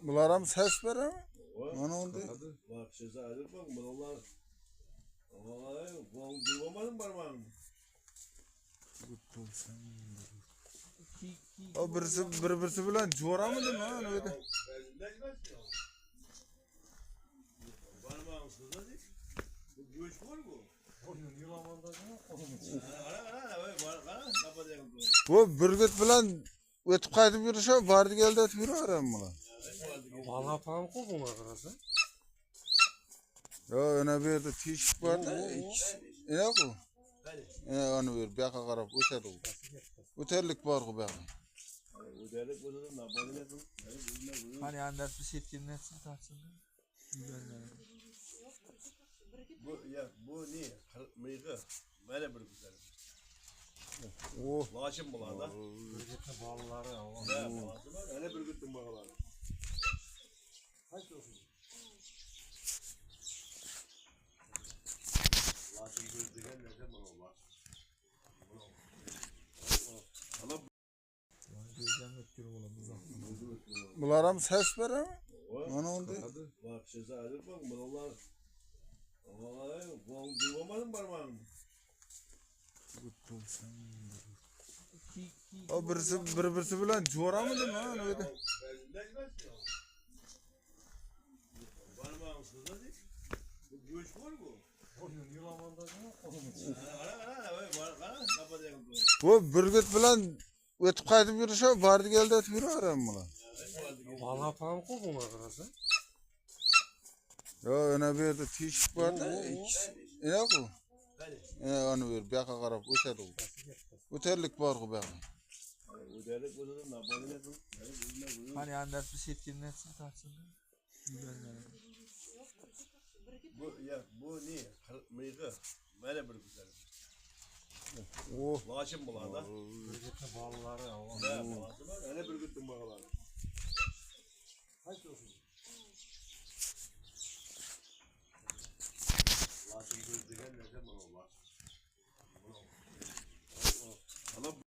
Bular ham ses beremi? Mana oldu. Bak size ayrı bak bunlar. Vallahi bu duymadım parmağım. O birisi bilen joramıdı mı? Hani öyle. Parmağım sızladı. Bu göç var bu. Onun yılamanda ne kolunu Bu birgit bilen ötüp kaytıp yürüyüşe vardı geldi ötüp yürüyor mu lan? Valla falan kol buna karasa. Ya öne bir yerde tişik vardı. Ne bu? Onu bir yaka karab ötedi bu. Öterlik var bu yaka. Öderlik bu da ne yapalım? Hani andat bir setkin netsin tatsın. Bu ne? Mıyıkı. Böyle bir güzel. Oh. Laşım bular da. Bölgete balları ya. Ne balası var? Öyle bir güttüm bağlar. Kaç olsun? Laşım gözü gel nerede bana Allah. Ana Gözden ötürü olabilir. Bular ham ses beremi? Mana oldu. bak size ayrı bak bunlar. Vallahi bu duymadım parmağım. O birisi bilen joramıdı mı? Hani öyle. Parmağım sızladı. Bu göç var bu. Onun yılamanda ne kolunu Bu birgit bilen ötüp kaytıp yürüyüşe vardı geldi ötüp yürüyor mu lan? Valla falan kol buna karasa. Ya öne bir yerde tişik vardı. Ne bu? Onu bir yaka karab ötedi bu. Öterlik var bu yaka. Öderlik bu da ne yapalım? Hani andat bir setkin netsin tatsın. Bu ne? Mıyıkı. Böyle bir güzel. Oh. Laşım bular da. Bölgete balları ya. Ne balası var? Öyle bir güttüm bağlar. Kaç olsun? Laşım gözü gel nerede bana